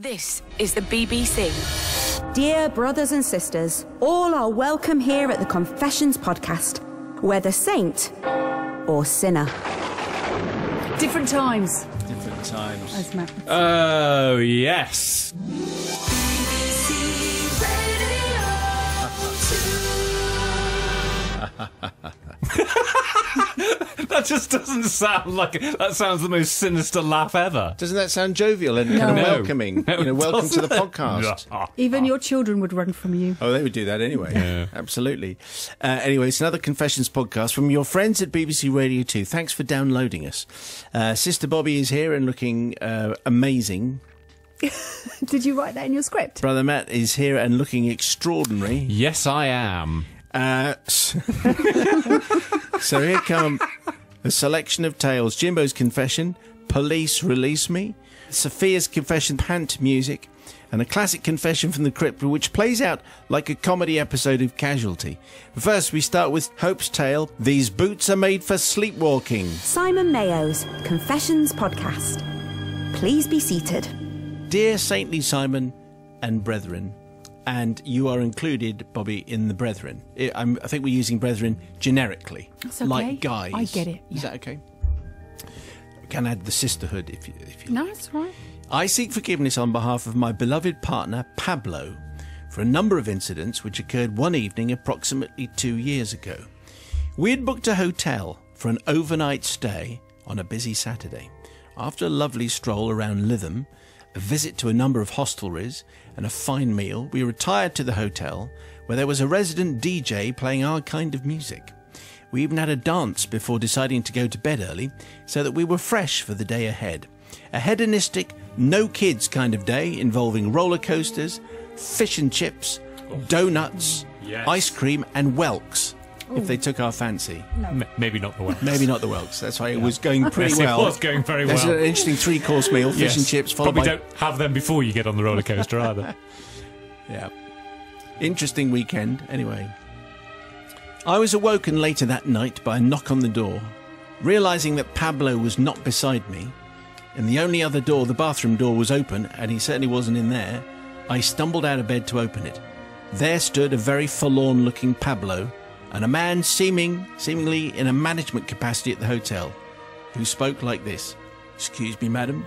This is the BBC. Dear brothers and sisters, all are welcome here at the Confessions podcast, whether saint or sinner. Different times. Different times. As Matt would say. Oh, yes. That just doesn't sound like it. That sounds the most sinister laugh ever. Doesn't that sound jovial and kind of welcoming? No, welcome to the podcast. Even your children would run from you. Oh, they would do that anyway. Yeah. Absolutely. Anyway, it's another Confessions podcast from your friends at BBC Radio 2. Thanks for downloading us. Sister Bobby is here and looking amazing. Did you write that in your script? Brother Matt is here and looking extraordinary. Yes, I am. So here come a selection of tales. Jimbo's confession, Police Release Me, Sophia's confession, Pant music, and a classic confession from the crypt which plays out like a comedy episode of Casualty. First, we start with Hope's tale, These Boots Are Made for Sleepwalking. Simon Mayo's Confessions podcast. Please be seated. Dear Saintly Simon and brethren, and you are included, Bobby, in the brethren. I think we're using brethren generically. That's okay. Like guys. I get it. Is that okay? We can add the sisterhood if you No, like. it's right. I seek forgiveness on behalf of my beloved partner, Pablo, for a number of incidents which occurred one evening approximately 2 years ago. We had booked a hotel for an overnight stay on a busy Saturday. After a lovely stroll around Lytham, a visit to a number of hostelries, and a fine meal, we retired to the hotel where there was a resident DJ playing our kind of music. We even had a dance before deciding to go to bed early so that we were fresh for the day ahead. A hedonistic, no kids kind of day involving roller coasters, fish and chips, donuts, Yes. ice cream and whelks, if they took our fancy. Maybe not the one. Maybe not the whelks. That's why it was going pretty Yes, well. it was going very That's well. an interesting three-course meal, fish and chips, followed Probably by... don't have them before you get on the roller coaster either. Yeah. Interesting weekend, anyway. I was awoken later that night by a knock on the door. Realising that Pablo was not beside me, and the only other door, the bathroom door, was open, and he certainly wasn't in there, I stumbled out of bed to open it. There stood a very forlorn-looking Pablo, and a man seemingly in a management capacity at the hotel, who spoke like this. Excuse me, madam.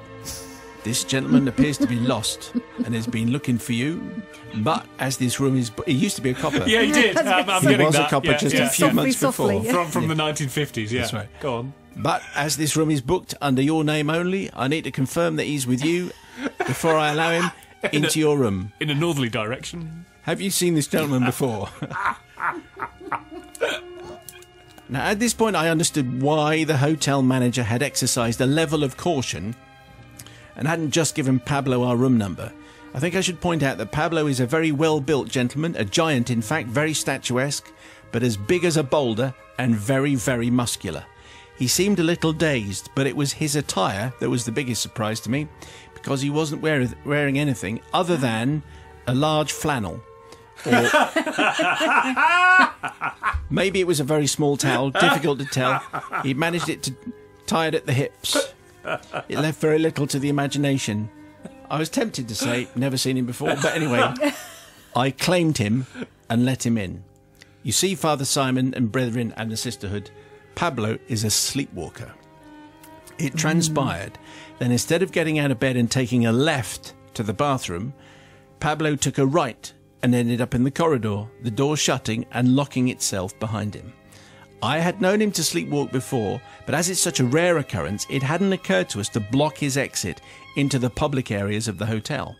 This gentleman appears to be lost and has been looking for you, but as this room is... He used to be a copper. Yeah, he did. I'm He getting was that. a copper just a few Softly, months softly, before. yeah. From the 1950s, yeah. That's right. Go on. But as this room is booked under your name only, I need to confirm that he's with you before I allow him into your room. In a northerly direction. Have you seen this gentleman before? Now, at this point, I understood why the hotel manager had exercised a level of caution and hadn't just given Pablo our room number. I think I should point out that Pablo is a very well-built gentleman, a giant, in fact, very statuesque, but as big as a boulder and very, very muscular. He seemed a little dazed, but it was his attire that was the biggest surprise to me, because he wasn't wearing anything other than a large flannel. Or maybe it was a very small towel, difficult to tell. He managed it to tie it at the hips. It left very little to the imagination. I was tempted to say, never seen him before, but anyway, I claimed him and let him in. You see, Father Simon and brethren and the sisterhood, Pablo is a sleepwalker. It transpired. Then instead of getting out of bed and taking a left to the bathroom, Pablo took a right and ended up in the corridor, the door shutting and locking itself behind him. I had known him to sleepwalk before, but as it's such a rare occurrence, it hadn't occurred to us to block his exit into the public areas of the hotel.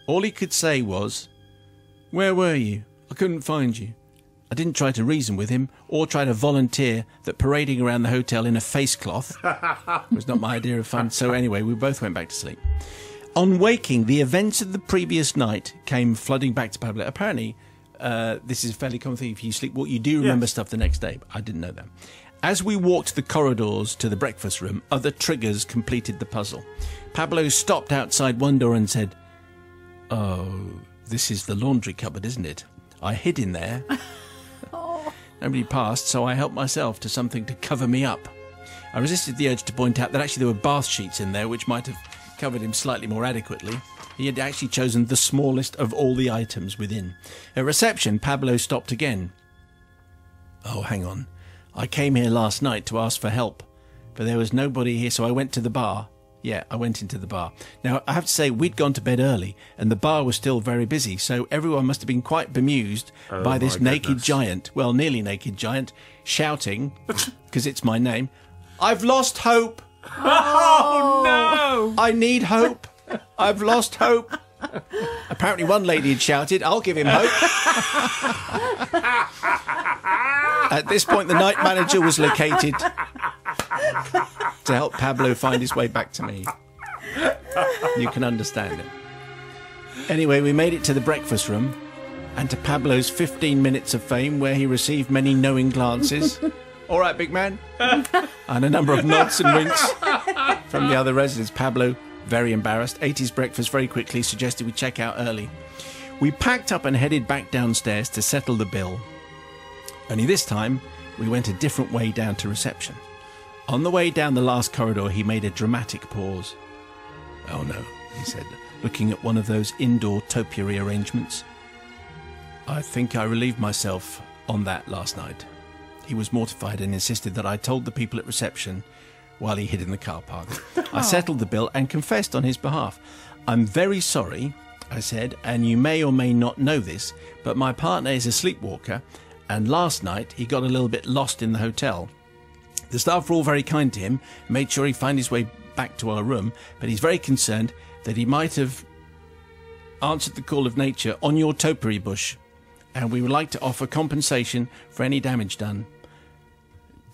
All he could say was, "Where were you? I couldn't find you." I didn't try to reason with him or try to volunteer that parading around the hotel in a face cloth was not my idea of fun. So anyway, we both went back to sleep. On waking, the events of the previous night came flooding back to Pablo. Apparently, this is a fairly common thing. If you sleepwalk, you do remember stuff the next day. I didn't know that. As we walked the corridors to the breakfast room, other triggers completed the puzzle. Pablo stopped outside one door and said, "Oh, this is the laundry cupboard, isn't it? I hid in there." Nobody passed, so I helped myself to something to cover me up. I resisted the urge to point out that actually there were bath sheets in there, which might have covered him slightly more adequately. He had actually chosen the smallest of all the items within. At reception, Pablo stopped again. "Oh, hang on. I came here last night to ask for help, but there was nobody here, so I went to the bar." Yeah, I went into the bar. Now, I have to say, we'd gone to bed early, and the bar was still very busy, so everyone must have been quite bemused by this naked giant, well, nearly naked giant, shouting, because it's my name, "I've lost hope! Oh, no! I need hope! I've lost hope!" Apparently one lady had shouted, "I'll give him hope." At this point, the night manager was located to help Pablo find his way back to me. You can understand it. Anyway, we made it to the breakfast room and to Pablo's 15 minutes of fame, where he received many knowing glances. "All right, big man." And a number of nods and winks from the other residents. Pablo, very embarrassed, ate his breakfast very quickly, suggested we check out early. We packed up and headed back downstairs to settle the bill. Only this time, we went a different way down to reception. On the way down the last corridor, he made a dramatic pause. "Oh no," he said, looking at one of those indoor topiary arrangements. "I think I relieved myself on that last night." He was mortified and insisted that I told the people at reception while he hid in the car park. I settled the bill and confessed on his behalf. "I'm very sorry," I said, "and you may or may not know this, but my partner is a sleepwalker, and last night he got a little bit lost in the hotel. The staff were all very kind to him, made sure he found his way back to our room, but he's very concerned that he might have answered the call of nature on your topiary bush, and we would like to offer compensation for any damage done."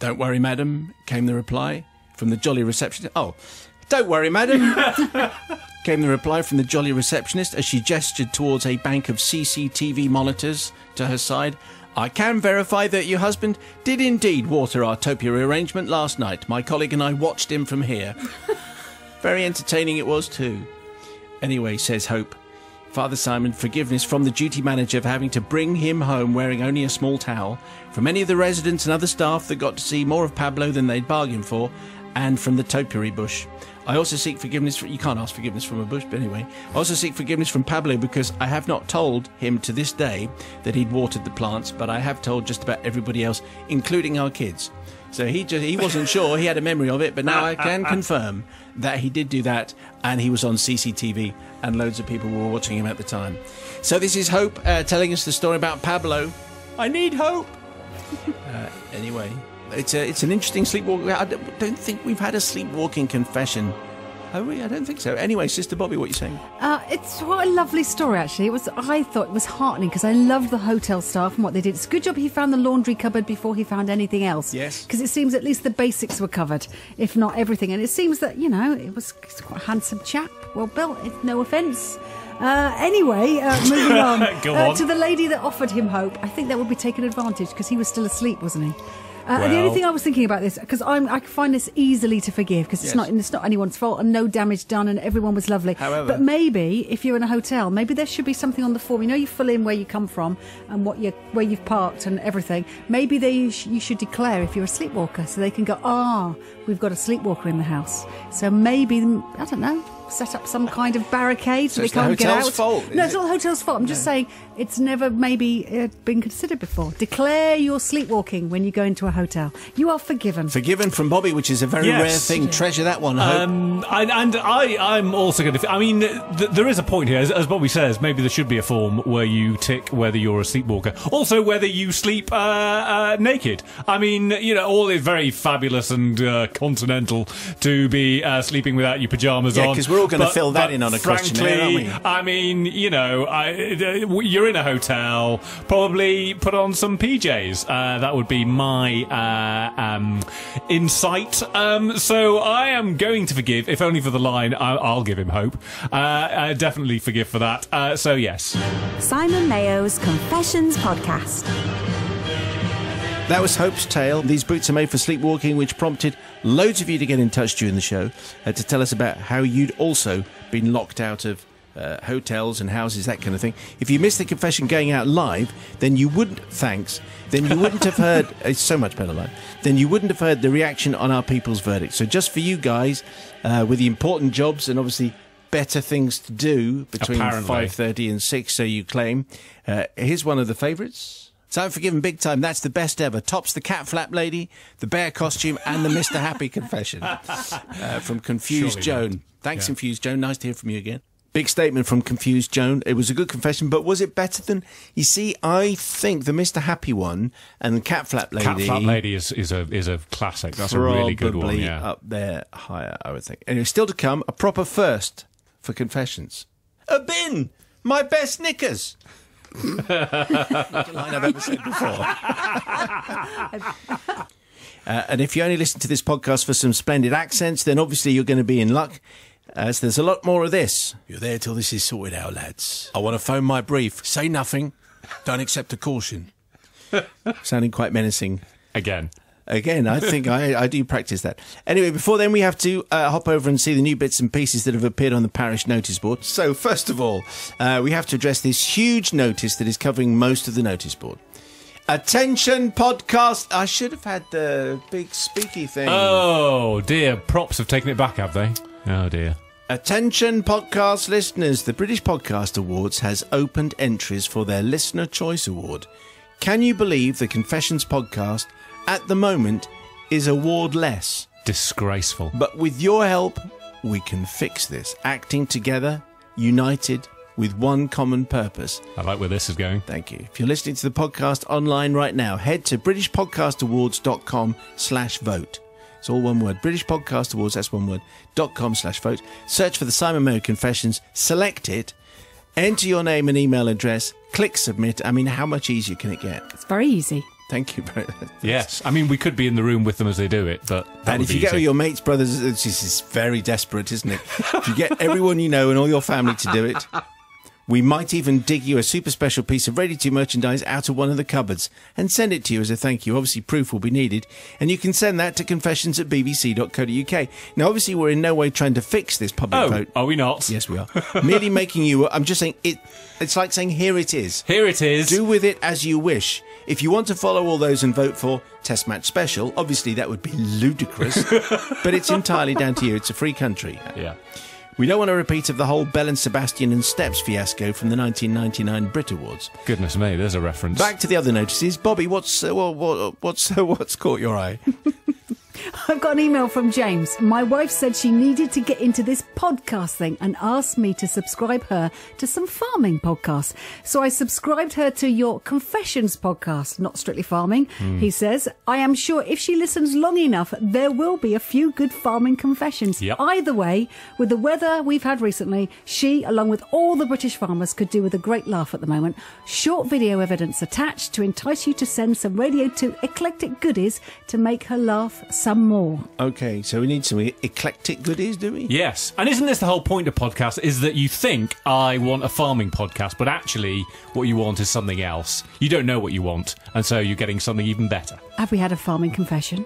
"Don't worry, madam," came the reply from the jolly receptionist. "Oh, don't worry, madam," came the reply from the jolly receptionist as she gestured towards a bank of CCTV monitors to her side. "I can verify that your husband did indeed water our topiary arrangement last night. My colleague and I watched him from here." Very entertaining it was too. "Anyway," says Hope, "Father Simon, forgiveness from the duty manager for having to bring him home wearing only a small towel, from any of the residents and other staff that got to see more of Pablo than they'd bargained for, and from the topiary bush. I also seek forgiveness for..." You can't ask forgiveness from a bush, but anyway. "I also seek forgiveness from Pablo because I have not told him to this day that he'd watered the plants, but I have told just about everybody else, including our kids." So he wasn't sure, he had a memory of it, but now I can confirm that he did do that, and he was on CCTV, and loads of people were watching him at the time. So this is Hope telling us the story about Pablo. I need hope. Anyway, it's an interesting sleepwalking. I don't think we've had a sleepwalking confession. Have we? I don't think so. Anyway, Sister Bobby, what are you saying? It's what a lovely story, actually. I thought it was heartening because I loved the hotel staff and what they did. It's a good job he found the laundry cupboard before he found anything else. Yes. Because it seems at least the basics were covered, if not everything. And it seems that, he's quite a handsome chap, well built, no offence. Anyway, moving on. Go on. To the lady that offered him hope. I think that would be taken advantage because he was still asleep, wasn't he? The only thing I was thinking about this, because I find this easily to forgive, because it's not anyone's fault and no damage done and everyone was lovely. However, but maybe if you're in a hotel, maybe there should be something on the form. You fill in where you come from and where you've parked and everything. Maybe you should declare if you're a sleepwalker, so they can go, we've got a sleepwalker in the house. So maybe, I don't know, set up some kind of barricade so they can't get out. It's the hotel's fault. No, it's not the hotel's fault. I'm just saying it's never maybe been considered before. Declare you're sleepwalking when you go into a hotel. You are forgiven. Forgiven from Bobby, which is a very rare thing. Yeah. Treasure that one, Hope. I'm also going to... I mean, there is a point here. As Bobby says, maybe there should be a form where you tick whether you're a sleepwalker. Also, whether you sleep naked. I mean, all is very fabulous and continental to be sleeping without your pyjamas on. Because we're all going to fill that in on a questionnaire, aren't we? I mean, you're in a hotel, probably put on some PJs. That would be my insight. So I am going to forgive, if only for the line, I'll give him hope. I definitely forgive for that. So yes. Simon Mayo's Confessions Podcast. That was Hope's tale. These boots are made for sleepwalking, which prompted loads of you to get in touch during the show to tell us about how you'd also been locked out of hotels and houses, that kind of thing. If you missed the confession going out live, then you wouldn't have heard... It's so much better live. Then you wouldn't have heard the reaction on our people's verdict. So just for you guys, with the important jobs and obviously better things to do between Apparently. 5:30 and 6, so you claim. Here's one of the favourites. Time for Giving Big Time. That's the best ever. Tops the cat flap lady, the bear costume, and the Mr. Happy confession. From Confused Surely Joan. Thanks, Confused Joan. Nice to hear from you again. Big statement from Confused Joan. It was a good confession, but was it better than... You see, I think the Mr. Happy one and the cat flap lady... Cat Flap Lady is a classic. That's a really good one, probably yeah. up there higher, I would think. Anyway, still to come, a proper first for confessions. A bin! My best knickers! Like a line I've ever said before. And if you only listen to this podcast for some splendid accents, then obviously you're going to be in luck. So there's a lot more of this. You're there till this is sorted out, lads. I want to phone my brief. Say nothing. Don't accept a caution. Sounding quite menacing. Again, I think I do practice that. Anyway, before then, we have to hop over and see the new bits and pieces that have appeared on the parish notice board. So, first of all, we have to address this huge notice that is covering most of the notice board. Attention, podcast. I should have had the big speaky thing. oh dear, props have taken it back, have they? Oh dear. Attention, podcast listeners. The British Podcast Awards has opened entries for their Listener Choice Award. Can you believe the Confessions podcast, at the moment, is awardless? Disgraceful. But with your help, we can fix this. Acting together, united, with one common purpose. I like where this is going. Thank you. If you're listening to the podcast online right now, head to BritishPodcastAwards.com/vote. It's all one word. British Podcast Awards, that's one word, .com/vote. Search for the Simon Mayo Confessions, select it, enter your name and email address, click submit. I mean, how much easier can it get? It's very easy. Thank you very much. Yes. I mean, we could be in the room with them as they do it, but that And would if be you get easy. all your mates, brothers, this is very desperate, isn't it? If you get everyone you know and all your family to do it, we might even dig you a super special piece of ready-to merchandise out of one of the cupboards and send it to you as a thank you. Obviously, proof will be needed, and you can send that to confessions@bbc.co.uk. Now, obviously, we're in no way trying to fix this public vote. Are we not? Yes, we are. Merely making you... I'm just saying, it's like saying, here it is. Here it is. Do with it as you wish. If you want to follow all those and vote for Test Match Special, obviously that would be ludicrous, but it's entirely down to you. It's a free country. Yeah. We don't want a repeat of the whole Bell and Sebastian and Steps fiasco from the 1999 Brit Awards. Goodness me, there's a reference. Back to the other notices. Bobby, what's caught your eye? I've got an email from James. My wife said she needed to get into this podcast thing and asked me to subscribe her to some farming podcasts. So I subscribed her to your Confessions podcast, not strictly farming. He says, I am sure if she listens long enough, there will be a few good farming confessions. Yep. Either way, with the weather we've had recently, she, along with all the British farmers, could do with a great laugh at the moment. Short video evidence attached to entice you to send some Radio 2 eclectic goodies to make her laugh some more. Okay, so we need some eclectic goodies, do we? Yes. And isn't this the whole point of podcasts, is that you think, I want a farming podcast, but actually what you want is something else. You don't know what you want, and so you're getting something even better. Have we had a farming confession?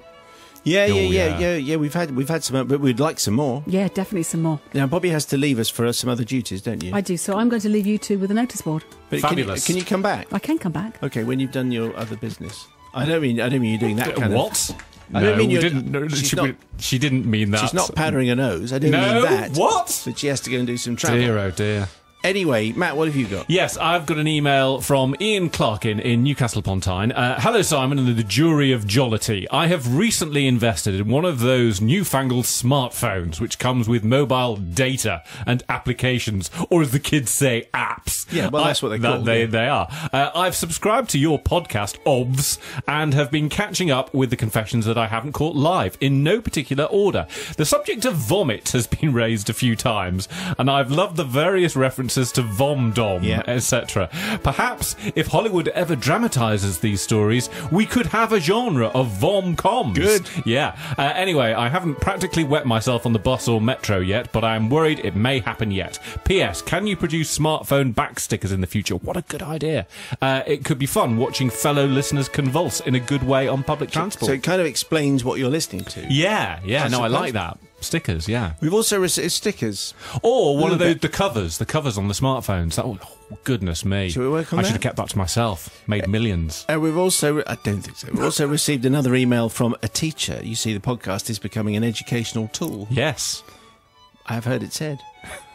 Yeah. yeah. We've had some, but we'd like some more. Yeah, definitely some more. Now, Bobby has to leave us for some other duties, don't you? I do, so I'm going to leave you two with a notice board. But Fabulous. Can you come back? I can come back. Okay, when you've done your other business. I don't mean you're doing that kind of... What? I don't mean we you're- didn't. No, she's she didn't mean that. She's not powdering her nose. I don't No, mean that. what? But she has to go and do some travel. Dear, oh dear. Anyway, Matt, what have you got? Yes, I've got an email from Ian Clarkin in Newcastle upon Tyne. Hello, Simon and the jury of jollity. I have recently invested in one of those newfangled smartphones which comes with mobile data and applications, or as the kids say, apps. Yeah, well, that's what they're called. They are. I've subscribed to your podcast, OBS, and have been catching up with the confessions that I haven't caught live, in no particular order. The subject of vomit has been raised a few times, and I've loved the various references to vom-dom, etc. Perhaps, if Hollywood ever dramatises these stories, we could have a genre of vom-coms. Good. Yeah. Anyway, I haven't practically wet myself on the bus or metro yet, but I'm worried it may happen yet. P.S. Can you produce smartphone back stickers in the future? What a good idea. It could be fun watching fellow listeners convulse in a good way on public transport. So it kind of explains what you're listening to. Yeah. I No, I suppose. like that. Stickers, yeah. We've also received stickers. Or one of Little the covers on the smartphones. Oh, goodness me. Should we work on I that? should have kept that to myself. Made millions. We've also... I don't think so. We've also received another email from a teacher. You see, the podcast is becoming an educational tool. Yes. I have heard it said.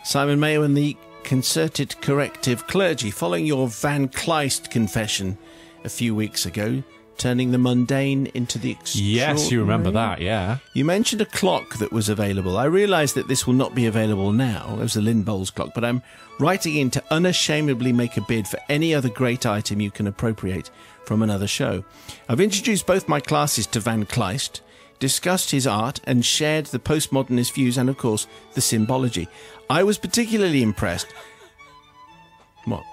Simon Mayo and the Concerted Corrective Clergy, following your Van Kleist confession a few weeks ago, turning the mundane into the extraordinary. Yes, you remember that, yeah. You mentioned a clock that was available. I realise that this will not be available now. It was the Lynn Bowles clock, but I'm writing in to unashamedly make a bid for any other great item you can appropriate from another show. I've introduced both my classes to Van Kleist, discussed his art and shared the postmodernist views and, of course, the symbology. I was particularly impressed... What?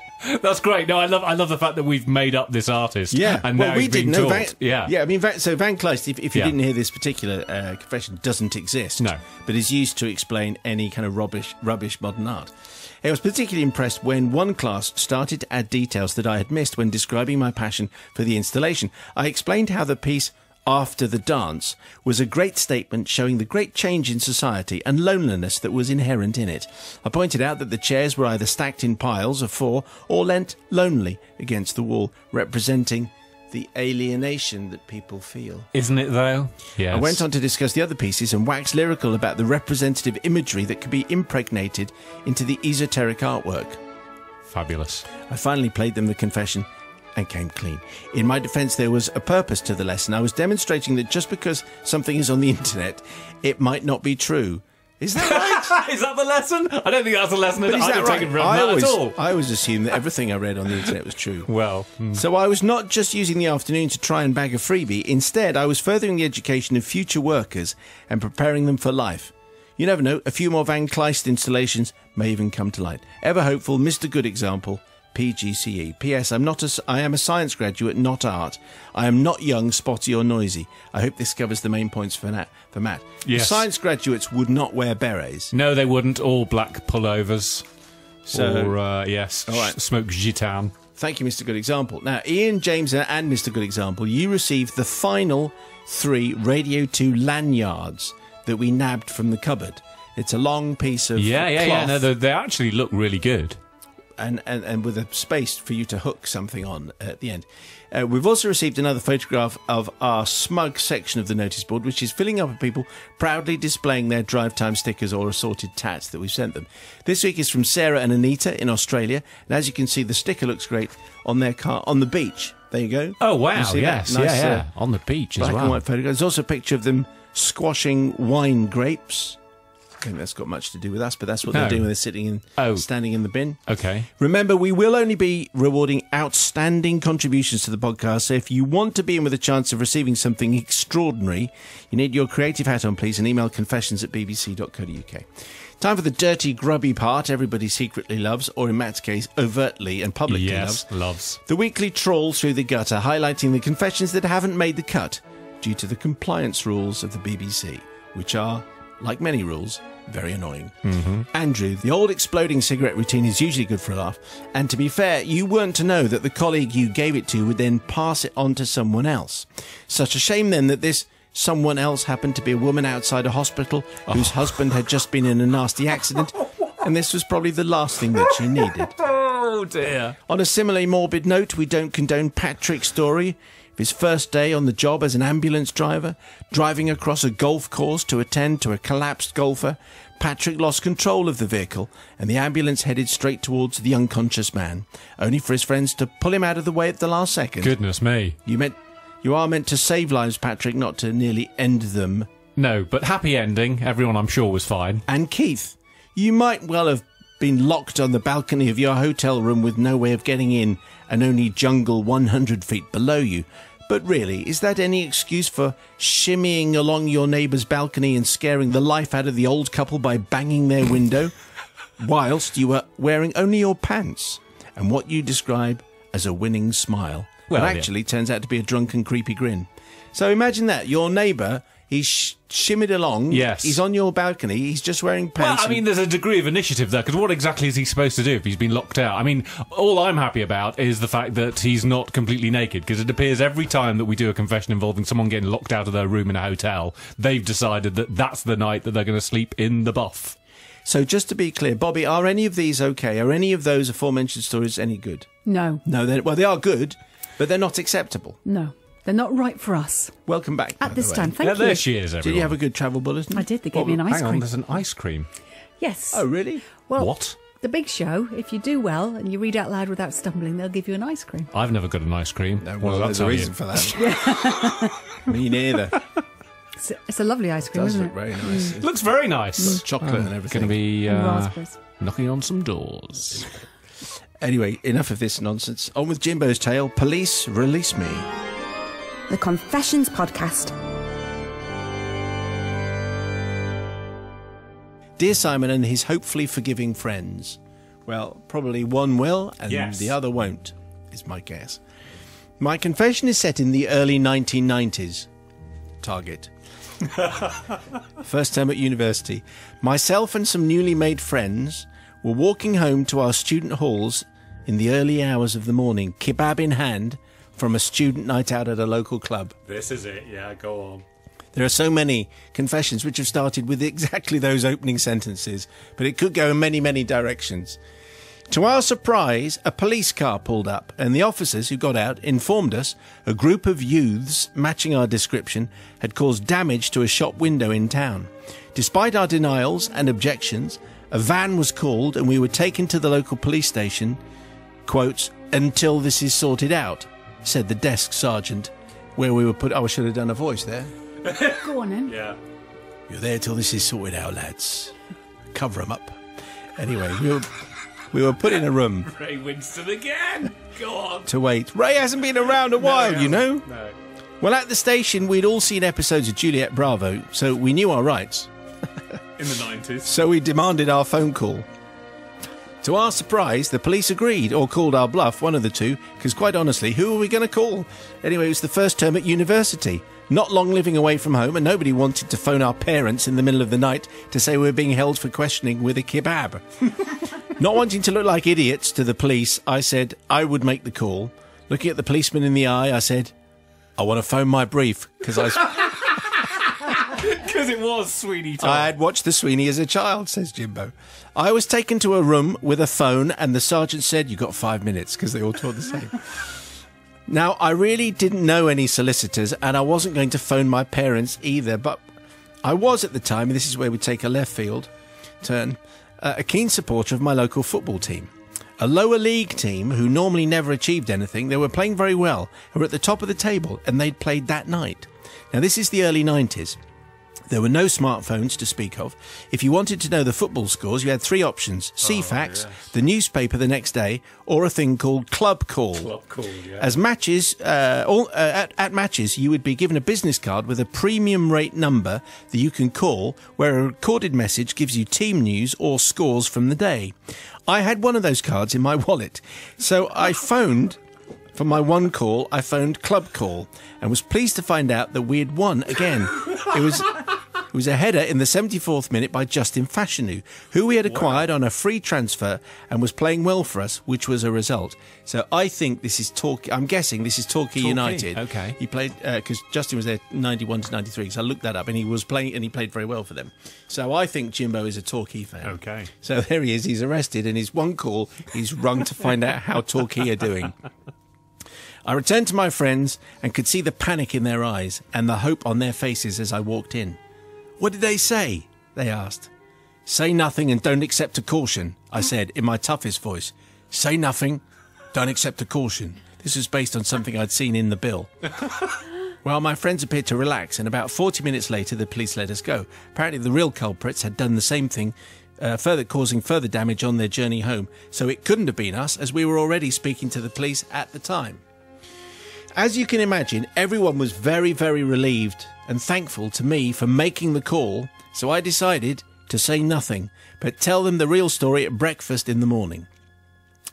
That's great. No, I love the fact that we've made up this artist. Yeah, and well, now we he's being didn't know. taught. Yeah. I mean, so Van Kleist, if you didn't hear this particular confession, doesn't exist. No, but is used to explain any kind of rubbish modern art. I was particularly impressed when one class started to add details that I had missed when describing my passion for the installation. I explained how the piece After the Dance was a great statement showing the great change in society and loneliness that was inherent in it. I pointed out that the chairs were either stacked in piles of 4 or leant lonely against the wall, representing the alienation that people feel. Isn't it, though? Yes. I went on to discuss the other pieces and waxed lyrical about the representative imagery that could be impregnated into the esoteric artwork. Fabulous. I finally played them the confession and came clean. In my defence, there was a purpose to the lesson. I was demonstrating that just because something is on the internet, it might not be true. Is that right? Is that the lesson? I don't think that's a lesson. But is I that don't right? take it from that at all. I always assumed that everything I read on the internet was true. Well, So I was not just using the afternoon to try and bag a freebie. Instead, I was furthering the education of future workers and preparing them for life. You never know, a few more Van Kleist installations may even come to light. Ever hopeful, Mr. Good Example, PGCE. P.S. I am a science graduate, not art. I am not young, spotty or noisy. I hope this covers the main points for Matt. Yes. Science graduates would not wear berets. no, they wouldn't. All black pullovers. So, Or, yes, all right. smoke gitan. Thank you, Mr. Good Example. Now, Ian, James and Mr. Good Example, you received the final 3 Radio 2 lanyards that we nabbed from the cupboard. It's a long piece of cloth. No, they actually look really good. And with a space for you to hook something on at the end. We've also received another photograph of our smug section of the notice board, which is filling up with people proudly displaying their drive time stickers or assorted tats that we've sent them. This week is from Sarah and Anita in Australia, and as you can see, the sticker looks great on their car on the beach. There you go. Oh, wow, You see that? yes, Nice, yeah. On the beach as black well. and white photograph. There's also a picture of them squashing wine grapes. I think that's got much to do with us, but that's what they're doing when they're standing in the bin. Okay. Remember, we will only be rewarding outstanding contributions to the podcast, so if you want to be in with a chance of receiving something extraordinary, you need your creative hat on, please, and email confessions@bbc.co.uk. Time for the dirty, grubby part everybody secretly loves, or in Matt's case, overtly and publicly loves. The weekly trawl through the gutter, highlighting the confessions that haven't made the cut due to the compliance rules of the BBC, which are, like many rules, very annoying. Andrew, the old exploding cigarette routine is usually good for a laugh, and to be fair, you weren't to know that the colleague you gave it to would then pass it on to someone else. Such a shame then that this someone else happened to be a woman outside a hospital whose husband had just been in a nasty accident, and this was probably the last thing that she needed. Oh, dear. On a similarly morbid note, we don't condone Patrick's story of his first day on the job as an ambulance driver, driving across a golf course to attend to a collapsed golfer. Patrick lost control of the vehicle and the ambulance headed straight towards the unconscious man, only for his friends to pull him out of the way at the last second. Goodness me. You are meant to save lives, Patrick, not to nearly end them. No, but happy ending. Everyone, I'm sure, was fine. And Keith, you might well have been locked on the balcony of your hotel room with no way of getting in and only jungle 100 feet below you. But really, is that any excuse for shimmying along your neighbour's balcony and scaring the life out of the old couple by banging their window, whilst you were wearing only your pants and what you describe as a winning smile? Well, that actually turns out to be a drunken, creepy grin. So imagine that. Your neighbour, he's shimmied along. Yes. He's on your balcony. He's just wearing pants. Well, I mean, there's a degree of initiative there, because what exactly is he supposed to do if he's been locked out? I mean, all I'm happy about is the fact that he's not completely naked, because it appears every time that we do a confession involving someone getting locked out of their room in a hotel, they've decided that that's the night that they're going to sleep in the buff. So just to be clear, Bobby, are any of these okay? Are any of those aforementioned stories any good? No. No, they are good, but they're not acceptable. No. They're not right for us. Welcome back. At this time, thank Yeah, you. there she is, everyone. Did you have a good travel bulletin? I did. They gave me an ice Hang on, cream. there's an ice cream. Yes. Oh, really? Well, What? The Big Show, if you do well and you read out loud without stumbling, they'll give you an ice cream. I've never got an ice cream. No, What well, does that there's a tell reason you? for that. Me neither. It's a lovely ice It cream, does isn't look it? very nice. It looks very nice. Chocolate and everything. Going to be And raspberries. knocking on some doors. Anyway, enough of this nonsense. On with Jimbo's tale. Police, release me. The Confessions Podcast. Dear Simon and his hopefully forgiving friends. Well, probably one will and Yes. the other won't, is my guess. My confession is set in the early 1990s. Target. First term at university. Myself and some newly made friends were walking home to our student halls in the early hours of the morning, kebab in hand, from a student night out at a local club. This is it. Yeah, go on. There are so many confessions which have started with exactly those opening sentences, but it could go in many, many directions. To our surprise, a police car pulled up, and the officers who got out informed us a group of youths matching our description had caused damage to a shop window in town. Despite our denials and objections, a van was called and we were taken to the local police station, quote, until this is sorted out, said the desk sergeant, where we were put. Oh, I should have done a voice there. Go on then. Yeah. You're there till this is sorted out, lads. Cover 'em up. Anyway, we were put in a room Ray Winston again. Go on. to wait. Ray hasn't been around a while, you know. No. Well, at the station, we'd all seen episodes of Juliet Bravo, so we knew our rights. In the 90s. So we demanded our phone call. To our surprise, the police agreed, or called our bluff, one of the two, because quite honestly, who were we going to call? Anyway, it was the first term at university. Not long living away from home, and nobody wanted to phone our parents in the middle of the night to say we were being held for questioning with a kebab. Not wanting to look like idiots to the police, I said I would make the call. Looking at the policeman in the eye, I said, I want to phone my brief, because Because it was Sweeney Todd. I had watched the Sweeney as a child, says Jimbo. I was taken to a room with a phone, and the sergeant said, you got 5 minutes, because they all talk the same. Now, I really didn't know any solicitors, and I wasn't going to phone my parents either, but I was at the time, and this is where we take a left field turn, a keen supporter of my local football team. A lower league team who normally never achieved anything. They were playing very well, and were at the top of the table, and they'd played that night. Now, this is the early 90s. There were no smartphones to speak of. If you wanted to know the football scores, you had three options. CFAX, the newspaper the next day, or a thing called Club Call. Club Call, yeah. As matches, at matches, you would be given a business card with a premium rate number that you can call, where a recorded message gives you team news or scores from the day. I had one of those cards in my wallet, so I phoned. For my one call, I phoned Club Call and was pleased to find out that we had won again. It was a header in the 74th minute by Justin Fashanu, who we had acquired on a free transfer and was playing well for us, which was a result. So I think this is Torquay. I'm guessing this is Torquay United. Okay. He played because Justin was there 91 to 93. So I looked that up, and he was playing, and he played very well for them. So I think Jimbo is a Torquay fan. Okay. So there he is. He's arrested, and his one call he's rung to find out how Torquay are doing. I returned to my friends and could see the panic in their eyes and the hope on their faces as I walked in. What did they say? They asked. Say nothing and don't accept a caution, I said in my toughest voice. Say nothing, don't accept a caution. This was based on something I'd seen in the bill. Well, my friends appeared to relax, and about 40 minutes later the police let us go. Apparently the real culprits had done the same thing, causing further damage on their journey home, so it couldn't have been us, as we were already speaking to the police at the time. As you can imagine, everyone was very, very relieved and thankful to me for making the call, so I decided to say nothing, but tell them the real story at breakfast in the morning.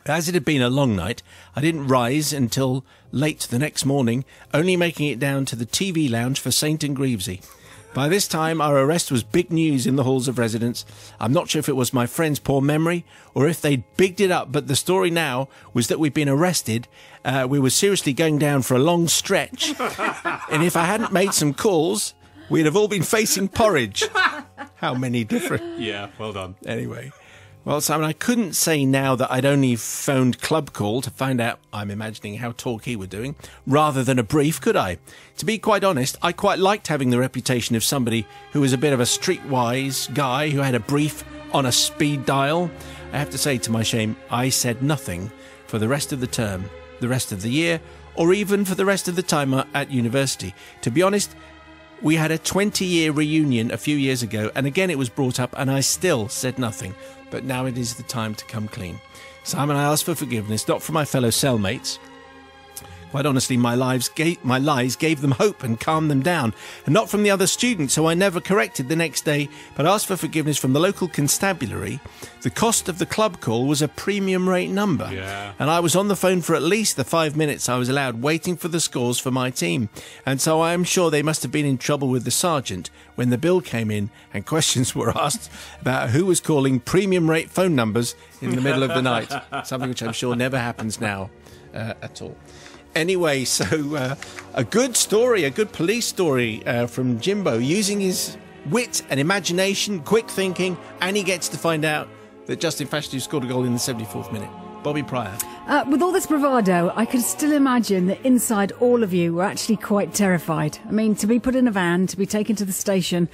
As it had been a long night, I didn't rise until late the next morning, only making it down to the TV lounge for St. and Greavesy. By this time, our arrest was big news in the halls of residence. I'm not sure if it was my friend's poor memory or if they'd bigged it up, but the story now was that we'd been arrested. We were seriously going down for a long stretch. And if I hadn't made some calls, we'd have all been facing porridge. How many different... Yeah, well done. Anyway... Well, Simon, I couldn't say now that I'd only phoned Club Call to find out, I'm imagining, how Torquay were doing, rather than a brief, could I? To be quite honest, I quite liked having the reputation of somebody who was a bit of a streetwise guy who had a brief on a speed dial. I have to say, to my shame, I said nothing for the rest of the term, the rest of the year, or even for the rest of the time at university. To be honest, we had a 20-year reunion a few years ago, and again it was brought up, and I still said nothing. But now it is the time to come clean. Simon, I ask for forgiveness, not from my fellow cellmates. Quite honestly, my lies gave them hope and calmed them down, and not from the other students, who I never corrected the next day, but asked for forgiveness from the local constabulary. The cost of the club call was a premium rate number, and I was on the phone for at least the 5 minutes I was allowed, waiting for the scores for my team, and so I am sure they must have been in trouble with the sergeant when the bill came in and questions were asked about who was calling premium rate phone numbers in the middle of the night, something which I'm sure never happens now at all. Anyway, so a good story, a good police story from Jimbo, using his wit and imagination, quick thinking, and he gets to find out that Justin Fashanu scored a goal in the 74th minute. Bobby Pryor. With all this bravado, I can still imagine that inside all of you were actually quite terrified. I mean, to be put in a van, to be taken to the station,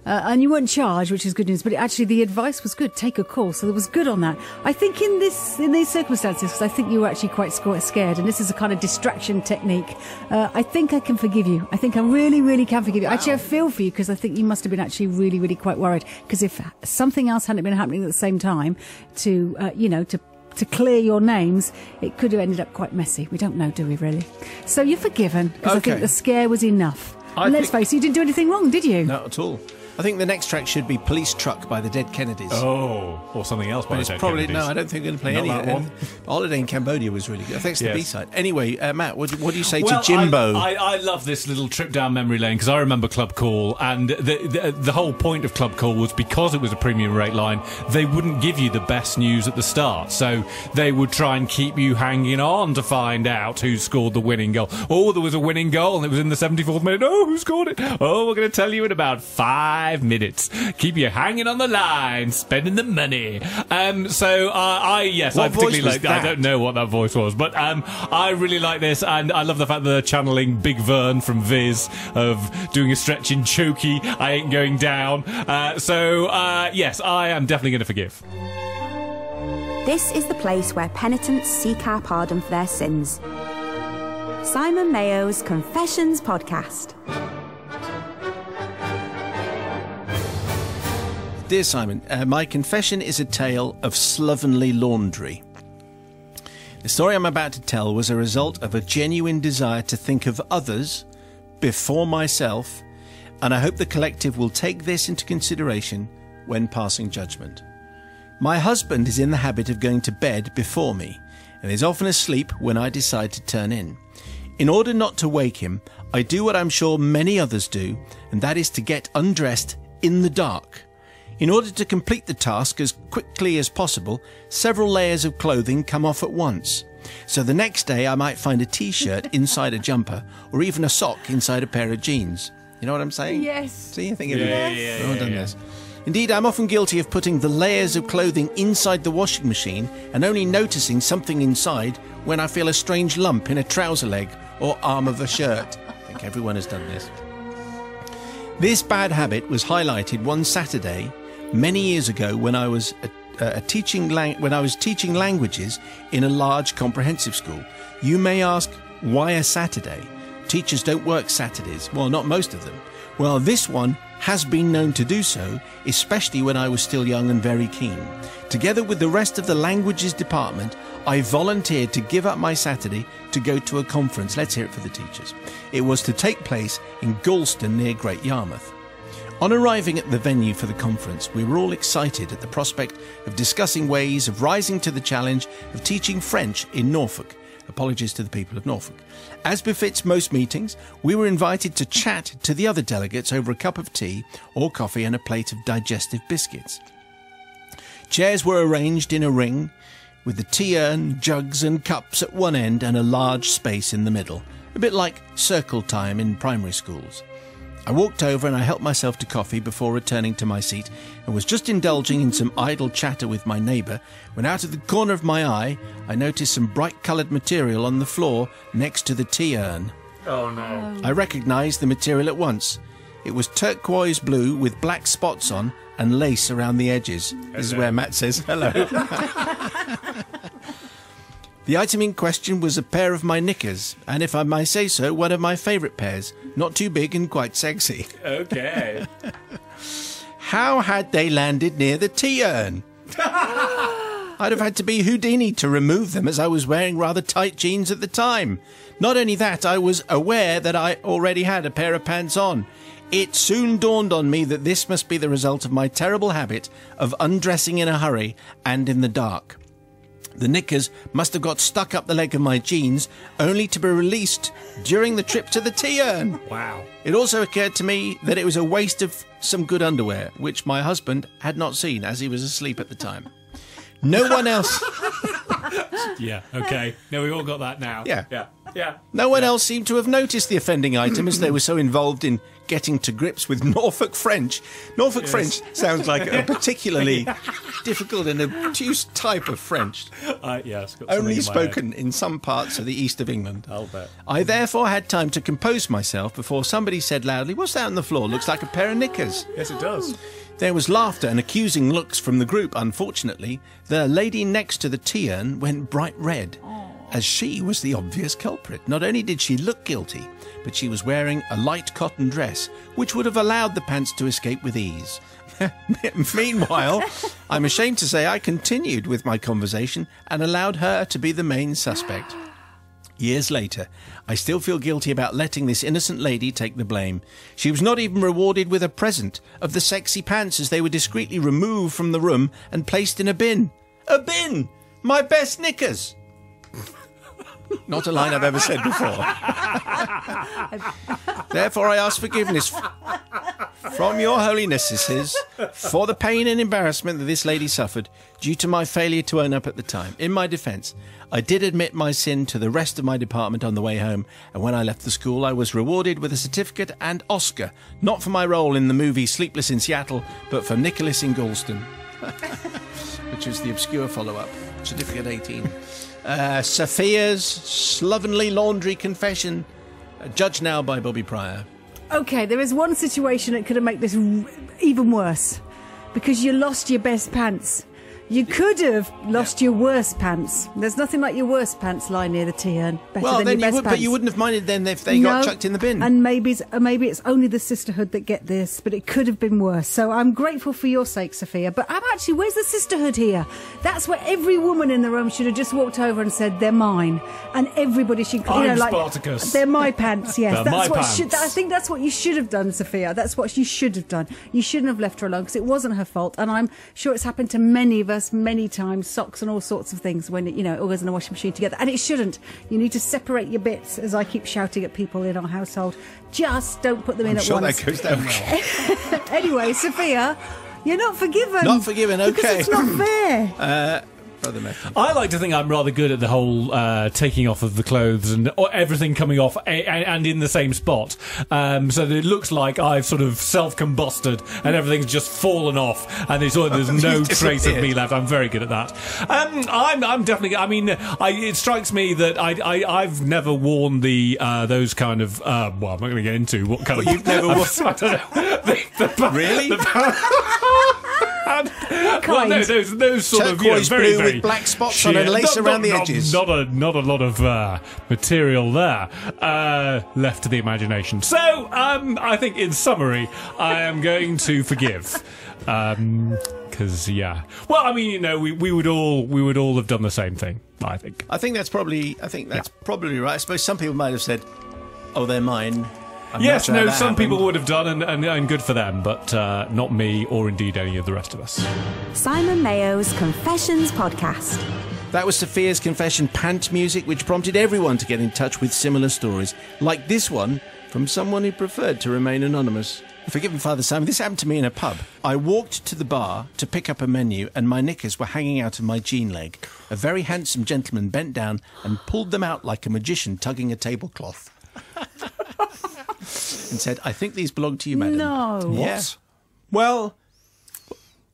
and you weren't charged, which is good news, but actually the advice was good. Take a call, so there was good on that. I think in these circumstances, because I think you were actually quite scared, and this is a kind of distraction technique, I think I can forgive you. I think I really, really can forgive you. Wow. Actually, I feel for you, because I think you must have been actually really, really quite worried, because if something else hadn't been happening at the same time to clear your names, it could have ended up quite messy. We don't know, do we, really? So you're forgiven, because I think the scare was enough. And let's face it, you didn't do anything wrong, did you? Not at all. I think the next track should be Police Truck by the Dead Kennedys. Oh, or something else by the Dead Kennedys. No, I don't think we're going to play any of that. Holiday in Cambodia was really good. I think it's the B-side. Anyway, Matt, what do you say to Jimbo? I love this little trip down memory lane, because I remember Club Call, and the whole point of Club Call was, because it was a premium rate line, they wouldn't give you the best news at the start. So they would try and keep you hanging on to find out who scored the winning goal. Oh, there was a winning goal, and it was in the 74th minute. Oh, who scored it? Oh, we're going to tell you in about 5 minutes. Keep you hanging on the line, spending the money. I particularly like. I don't know what that voice was, but I really like this, and I love the fact that they're channeling Big Vern from Viz, of doing a stretch in chokey. I ain't going down. Yes, I am definitely going to forgive. This is the place where penitents seek our pardon for their sins. Simon Mayo's Confessions podcast. Dear Simon, my confession is a tale of slovenly laundry. The story I'm about to tell was a result of a genuine desire to think of others before myself, and I hope the collective will take this into consideration when passing judgment. My husband is in the habit of going to bed before me, and is often asleep when I decide to turn in. In order not to wake him, I do what I'm sure many others do, and that is to get undressed in the dark. In order to complete the task as quickly as possible, several layers of clothing come off at once. So the next day I might find a t-shirt inside a jumper, or even a sock inside a pair of jeans. You know what I'm saying? Yes. See, I think I've done this. Indeed, I'm often guilty of putting the layers of clothing inside the washing machine and only noticing something inside when I feel a strange lump in a trouser leg or arm of a shirt. I think everyone has done this. This bad habit was highlighted one Saturday many years ago when I was teaching languages in a large comprehensive school. You may ask, why a Saturday? Teachers don't work Saturdays. Well, not most of them. Well, this one has been known to do so, especially when I was still young and very keen. Together with the rest of the languages department, I volunteered to give up my Saturday to go to a conference. Let's hear it for the teachers. It was to take place in Galston near Great Yarmouth. On arriving at the venue for the conference, we were all excited at the prospect of discussing ways of rising to the challenge of teaching French in Norfolk. Apologies to the people of Norfolk. As befits most meetings, we were invited to chat to the other delegates over a cup of tea or coffee and a plate of digestive biscuits. Chairs were arranged in a ring, with the tea urn, jugs and cups at one end and a large space in the middle, a bit like circle time in primary schools. I walked over and I helped myself to coffee before returning to my seat, and was just indulging in some idle chatter with my neighbour when out of the corner of my eye I noticed some bright-coloured material on the floor next to the tea urn. Oh no. I recognised the material at once. It was turquoise blue with black spots on and lace around the edges. This is where Matt says hello. The item in question was a pair of my knickers, and if I may say so, one of my favourite pairs. Not too big and quite sexy. Okay. How had they landed near the tea urn? I'd have had to be Houdini to remove them, as I was wearing rather tight jeans at the time. Not only that, I was aware that I already had a pair of pants on. It soon dawned on me that this must be the result of my terrible habit of undressing in a hurry and in the dark. The knickers must have got stuck up the leg of my jeans, only to be released during the trip to the tea urn. Wow. It also occurred to me that it was a waste of some good underwear, which my husband had not seen as he was asleep at the time. No one else... Yeah, okay. No, we all got that now. Yeah. Yeah. No one else seemed to have noticed the offending item, as they were so involved in getting to grips with Norfolk French. Norfolk French sounds like a particularly difficult and obtuse type of French. It's got Only something in my head. spoken in some parts of the east of England. I'll bet. I therefore had time to compose myself before somebody said loudly, "What's that on the floor? Looks like a pair of knickers." Yes, it does. There was laughter and accusing looks from the group. Unfortunately, the lady next to the tea urn went bright red, as she was the obvious culprit. Not only did she look guilty, but she was wearing a light cotton dress, which would have allowed the pants to escape with ease. Meanwhile, I'm ashamed to say I continued with my conversation and allowed her to be the main suspect. Years later, I still feel guilty about letting this innocent lady take the blame. She was not even rewarded with a present of the sexy pants, as they were discreetly removed from the room and placed in a bin. A bin! My best knickers! Not a line I've ever said before. Therefore, I ask forgiveness from your holinesses for the pain and embarrassment that this lady suffered due to my failure to own up at the time. In my defence, I did admit my sin to the rest of my department on the way home, and when I left the school, I was rewarded with a certificate and Oscar, not for my role in the movie Sleepless in Seattle, but for Nicholas in Galston, which was the obscure follow-up, Certificate 18. Sophia's Slovenly Laundry Confession, judged now by Bobby Pryor. Okay, there is one situation that could have made this even worse, because you lost your best pants. You could have lost your worst pants. There's nothing like your worst pants lying near the tea urn. Better than your best pants. But you wouldn't have minded then if they got chucked in the bin. And maybe it's only the sisterhood that get this, but it could have been worse. So I'm grateful for your sake, Sophia. But I'm actually, where's the sisterhood here? That's where every woman in the room should have just walked over and said, "They're mine," and everybody should, Spartacus. "They're my pants." Yes, They're that's my what pants. I think that's what you should have done, Sophia. That's what you should have done. You shouldn't have left her alone, because it wasn't her fault, and I'm sure it's happened to many of us many times. Socks and all sorts of things when it all goes in the washing machine together, and it shouldn't. You need to separate your bits, as I keep shouting at people in our household. Just don't put them in at once. That goes down well. Anyway, Sophia, you're not forgiven. Not forgiven, okay. Because it's not fair. Brother Matthew. I like to think I'm rather good at the whole taking off of the clothes and everything coming off and in the same spot. So that it looks like I've sort of self-combusted and everything's just fallen off and there's no trace of me left. I'm very good at that. I'm definitely... I mean, it strikes me that I've never worn those kind of... well, I'm not going to get into what kind of... You've never worn... I don't know. Really? Well, no, those sort of turquoise very, blue very with black spots on and lace around the edges. Not a lot of material there left to the imagination. So I think, in summary, I am going to forgive. Because well, I mean, we would all have done the same thing. I think that's probably right. I suppose some people might have said, "Oh, they're mine." Yes, no, some people would have done, and good for them, but not me, or indeed any of the rest of us. Simon Mayo's Confessions podcast. That was Sophia's Confession pant music, which prompted everyone to get in touch with similar stories, like this one from someone who preferred to remain anonymous. Forgive me, Father Simon, this happened to me in a pub. I walked to the bar to pick up a menu, and my knickers were hanging out of my jean leg. A very handsome gentleman bent down and pulled them out like a magician tugging a tablecloth. And said, "I think these belong to you, madam." No. Yeah. What? Well...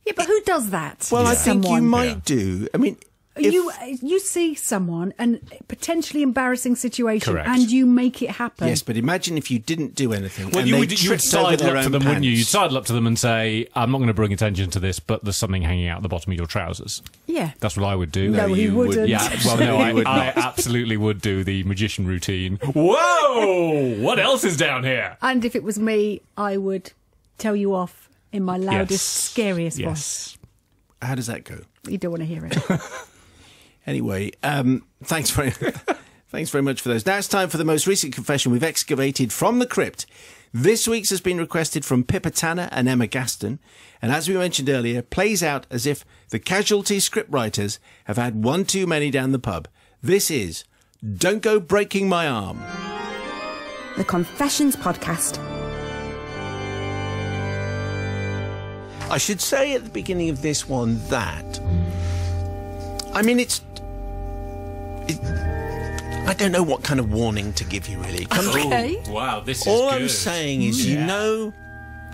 Yeah, but who does that? Well, to I think you someone? might do. I mean, You see someone and potentially embarrassing situation, Correct. and you make it happen. Yes, but imagine if you didn't do anything. Well, and you they would tripped sidle over their up to own them, wouldn't you? You'd pants. sidle up to them and say, I'm not going to bring attention to this, but there's something hanging out the bottom of your trousers. Yeah. That's what I would do. No, he you wouldn't. Yeah, well, no, I absolutely would do the magician routine. Whoa! What else is down here? And if it was me, I would tell you off in my loudest, scariest voice. Yes. How does that go? You don't want to hear it. Anyway, thanks very much for those. Now it's time for the most recent confession we've excavated from the crypt. This week's has been requested from Pippa Tanner and Emma Gaston, and as we mentioned earlier, plays out as if the Casualty scriptwriters have had one too many down the pub. This is Don't Go Breaking My Arm. The Confessions Podcast. I should say at the beginning of this one that... I mean, I don't know what kind of warning to give you, really. Okay. Wow, this is All good. I'm saying is, you know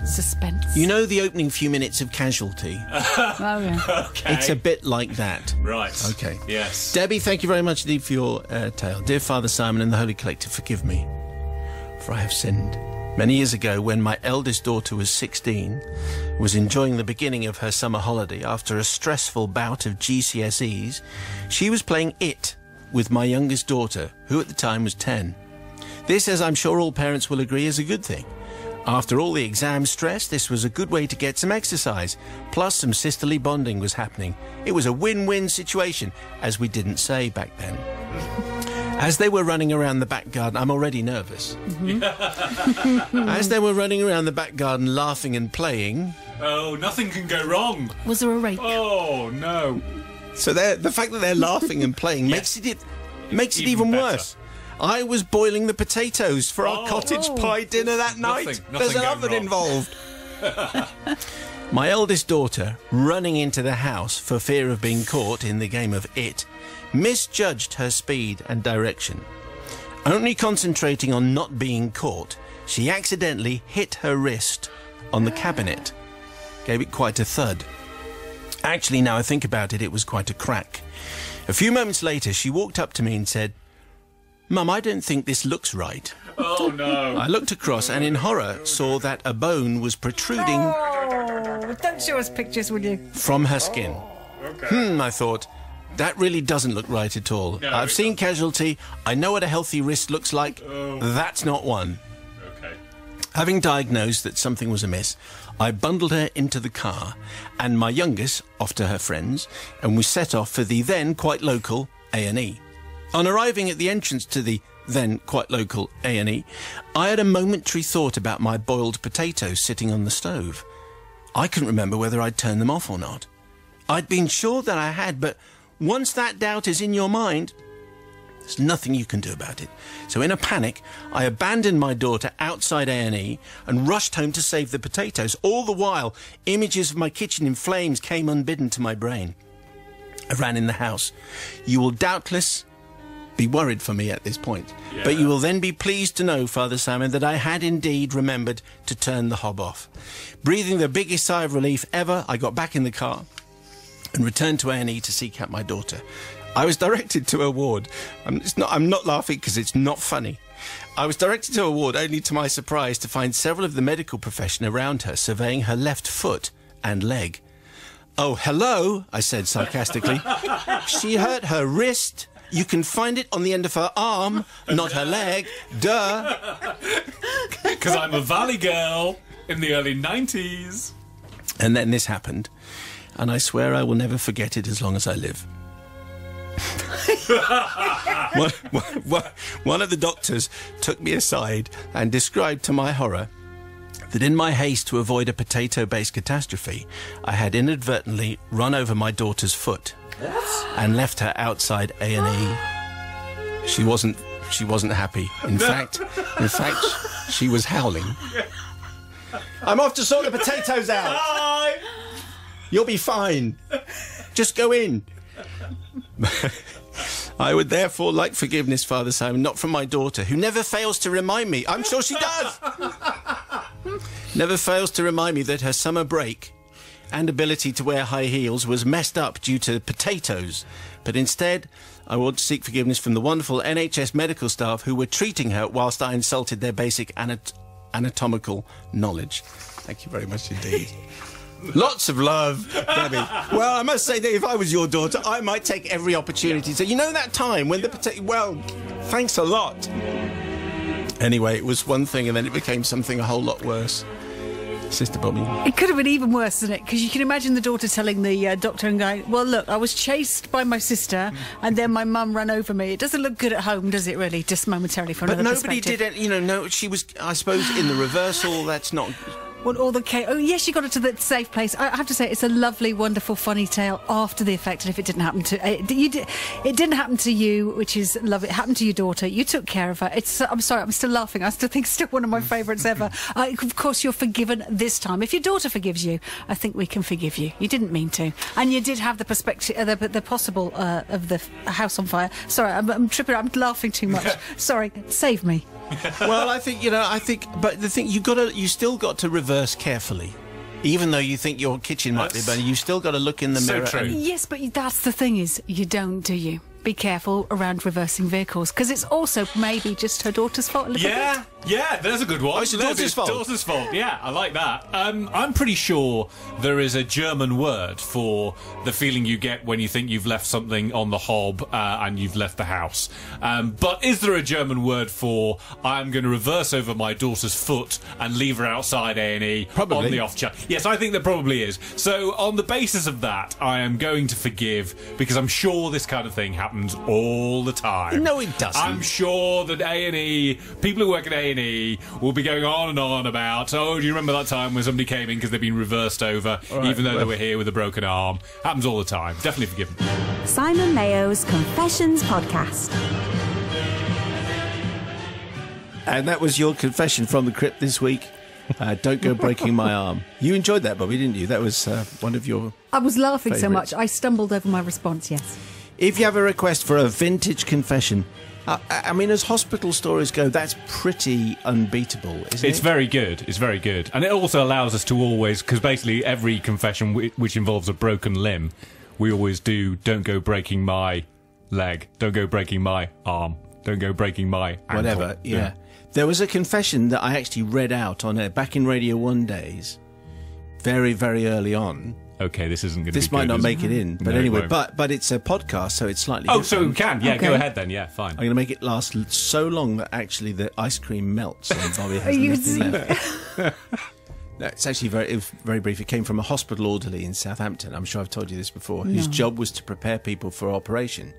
Suspense. the opening few minutes of Casualty? Oh, yeah. Okay. It's a bit like that. Right. Okay. Yes. Debbie, thank you very much indeed for your tale. Dear Father Simon and the Holy Collective, forgive me, for I have sinned. Many years ago, when my eldest daughter was 16, was enjoying the beginning of her summer holiday after a stressful bout of GCSEs, she was playing It with my youngest daughter, who at the time was 10. This, as I'm sure all parents will agree, is a good thing. After all the exam stress, this was a good way to get some exercise, plus some sisterly bonding was happening. It was a win-win situation, as we didn't say back then. As they were running around the back garden, I'm already nervous. As they were running around the back garden laughing and playing... Oh, nothing can go wrong. Was there a rake? Oh, no. So the fact that they're laughing and playing makes it even better. worse. I was boiling the potatoes for our cottage pie dinner that night. Nothing There's an going oven wrong. involved. My eldest daughter, running into the house for fear of being caught in the game of It, misjudged her speed and direction. Only concentrating on not being caught, she accidentally hit her wrist on the cabinet. Gave it quite a thud. Actually, now I think about it, it was quite a crack. A few moments later, she walked up to me and said, "Mum, I don't think this looks right." Oh, no. I looked across and in horror saw that a bone was protruding Oh, don't show us pictures, will you? from her skin. Okay. I thought, that really doesn't look right at all. No, I've it seen Casualty. I know what a healthy wrist looks like. That's not one. Okay. Having diagnosed that something was amiss, I bundled her into the car and my youngest off to her friends, and we set off for the then quite local A&E. On arriving at the entrance to the then quite local A&E, I had a momentary thought about my boiled potatoes sitting on the stove. I couldn't remember whether I'd turned them off or not. I'd been sure that I had, but once that doubt is in your mind, there's nothing you can do about it. So in a panic, I abandoned my daughter outside A&E and rushed home to save the potatoes. All the while, images of my kitchen in flames came unbidden to my brain. I ran in the house. You will doubtless be worried for me at this point, but you will then be pleased to know, Father Simon, that I had indeed remembered to turn the hob off. Breathing the biggest sigh of relief ever, I got back in the car and returned to A&E to seek out my daughter. I was directed to a ward. I'm not laughing because it's not funny. I was directed to a ward only to my surprise to find several of the medical profession around her surveying her left foot and leg. "Oh, hello," I said sarcastically. "She hurt her wrist. You can find it on the end of her arm, not her leg. Duh." Because I'm a valley girl in the early 90s. And then this happened, and I swear I will never forget it as long as I live. One of the doctors took me aside and described to my horror that in my haste to avoid a potato-based catastrophe, I had inadvertently run over my daughter's foot and left her outside A&E. She wasn't happy. In fact, she was howling. "I'm off to sort the potatoes out. Bye. You'll be fine. Just go in." I would therefore like forgiveness, Father Simon, not from my daughter, who never fails to remind me, I'm sure she does, never fails to remind me that her summer break and ability to wear high heels was messed up due to potatoes, But instead, I want to seek forgiveness from the wonderful NHS medical staff who were treating her whilst I insulted their basic anatomical knowledge. Thank you very much indeed. Lots of love, Debbie. Well, I must say that if I was your daughter, I might take every opportunity to say, you know that time when well, thanks a lot. Anyway, it was one thing and then it became something a whole lot worse. Sister Bobby. It could have been even worse, isn't it? Because you can imagine the daughter telling the doctor and going, well, look, I was chased by my sister and then my mum ran over me. It doesn't look good at home, does it, really? Just momentarily from another perspective. But nobody did it, no, she was, I suppose, in the reversal, that's not... All the chaos. Oh, yes, she got it to the safe place. I have to say, it's a lovely, wonderful, funny tale after the effect. And if it didn't happen to it didn't happen to you, which is lovely. It happened to your daughter. You took care of her. I'm sorry, I'm still laughing. I still think it's still one of my favourites ever. Of course, you're forgiven this time. If your daughter forgives you, I think we can forgive you. You didn't mean to, and you did have the perspective, the possible of the house on fire. Sorry, I'm tripping. I'm laughing too much. Sorry, save me. Well, I think, but the thing, you still got to reverse carefully. Even though you think your kitchen might be burning, you still got to look in the mirror. True. Yes, but that's the thing is, you don't, do you? Be careful around reversing vehicles, because it's also maybe just her daughter's fault a little bit. Yeah, there's a good one. Oh, it's your daughter's fault. Daughter's fault. Yeah, I like that. I'm pretty sure there is a German word for the feeling you get when you think you've left something on the hob and you've left the house. But is there a German word for I'm going to reverse over my daughter's foot and leave her outside A&E Probably. on the off chance? Yes, I think there probably is. So on the basis of that, I am going to forgive, because I'm sure this kind of thing happens all the time. No, it doesn't. I'm sure that A&E, people who work at A&E will be going on and on about, oh, do you remember that time when somebody came in because they've been reversed over, even though they were here with a broken arm? Happens all the time. Definitely forgiven. Simon Mayo's Confessions podcast. And that was your confession from the crypt this week. Don't go breaking my arm. You enjoyed that, Bobby, didn't you? That was one of your I was laughing so favourites. much, I stumbled over my response, yes. If you have a request for a vintage confession, I mean, as hospital stories go, that's pretty unbeatable, isn't it? It's very good. It's very good. And it also allows us to always, because basically every confession which involves a broken limb, we always do, don't go breaking my leg, don't go breaking my arm, don't go breaking my ankle. Whatever, yeah. There was a confession that I actually read out on air back in Radio 1 days, very, very early on. Okay, this isn't going to be This might good, not is make it in, but No, it anyway, won't. but it's a podcast, so it's slightly Oh, different. so we can. Yeah, Okay. go ahead then. Yeah, fine. I'm going to make it last so long that actually the ice cream melts and Bobby has you nothing left. No, it's actually it was very brief. It came from a hospital orderly in Southampton. I'm sure I've told you this before. Whose job was to prepare people for operation.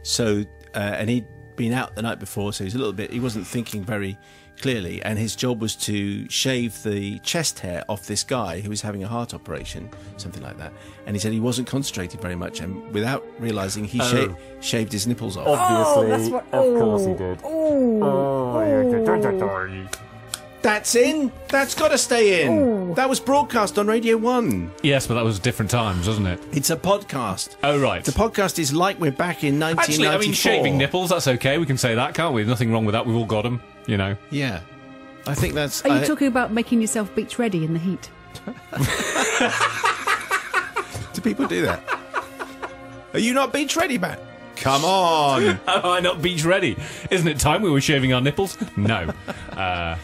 So, and he'd been out the night before, so he wasn't thinking very clearly, and his job was to shave the chest hair off this guy who was having a heart operation, something like that. And he said he wasn't concentrating very much, and without realising, he shaved his nipples off. Obviously, of course he did. That's in. That's got to stay in. Ooh. That was broadcast on Radio 1. Yes, but that was different times, wasn't it? It's a podcast. Oh, right. The podcast is like we're back in 1994. Actually, I mean, shaving nipples, that's okay. We can say that, can't we? There's nothing wrong with that. We've all got them, you know. Yeah. I think that's... Are you talking about making yourself beach ready in the heat? Do people do that? Are you not beach ready, Matt? Come on. Am I not beach ready? Isn't it time we were shaving our nipples? No.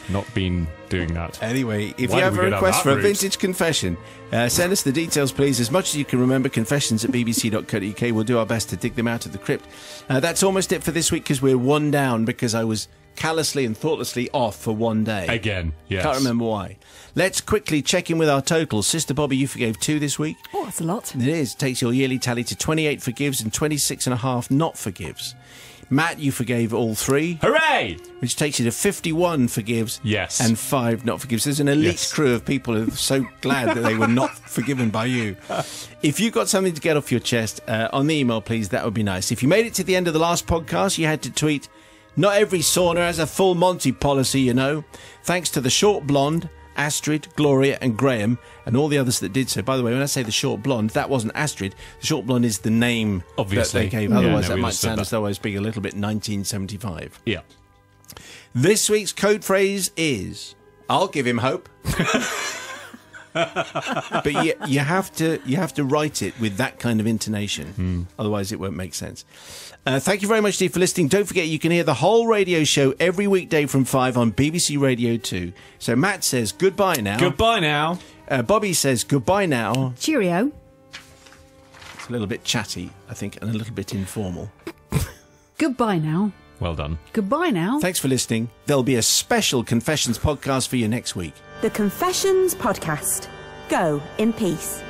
Not been doing that. Anyway, if Why you did have we a go down request that for a route? vintage confession, send us the details, please. As much as you can remember, confessions@bbc.co.uk. We'll do our best to dig them out of the crypt. That's almost it for this week, because we're one down, because I was callously and thoughtlessly off for one day. Again, yes. Can't remember why. Let's quickly check in with our totals. Sister Bobby, you forgave 2 this week. Oh, that's a lot. It is. Takes your yearly tally to 28 forgives and 26.5 not forgives. Matt, you forgave all 3. Hooray! Which takes you to 51 forgives Yes. and 5 not forgives. There's an elite Yes. crew of people who are so glad that they were not forgiven by you. If you've got something to get off your chest, on the email, please, that would be nice. If you made it to the end of the last podcast, you had to tweet, "Not every sauna has a full Monty policy, you know." Thanks to the Short Blonde, Astrid, Gloria and Graham, and all the others that did so. By the way, when I say the Short Blonde, that wasn't Astrid. The Short Blonde is the name Obviously. that they gave. Yeah, Otherwise, no, that we might understood sound that. as though I was being a little bit 1975. Yeah. This week's code phrase is, I'll give him hope. But you have to write it with that kind of intonation. Otherwise, it won't make sense. Thank you very much, Steve, for listening. Don't forget, you can hear the whole radio show every weekday from 5 on BBC Radio 2. So Matt says goodbye now. Goodbye now. Bobby says goodbye now. Cheerio. It's a little bit chatty, I think, and a little bit informal. Goodbye now. Well done. Goodbye now. Thanks for listening. There'll be a special Confessions podcast for you next week. The Confessions Podcast. Go in peace.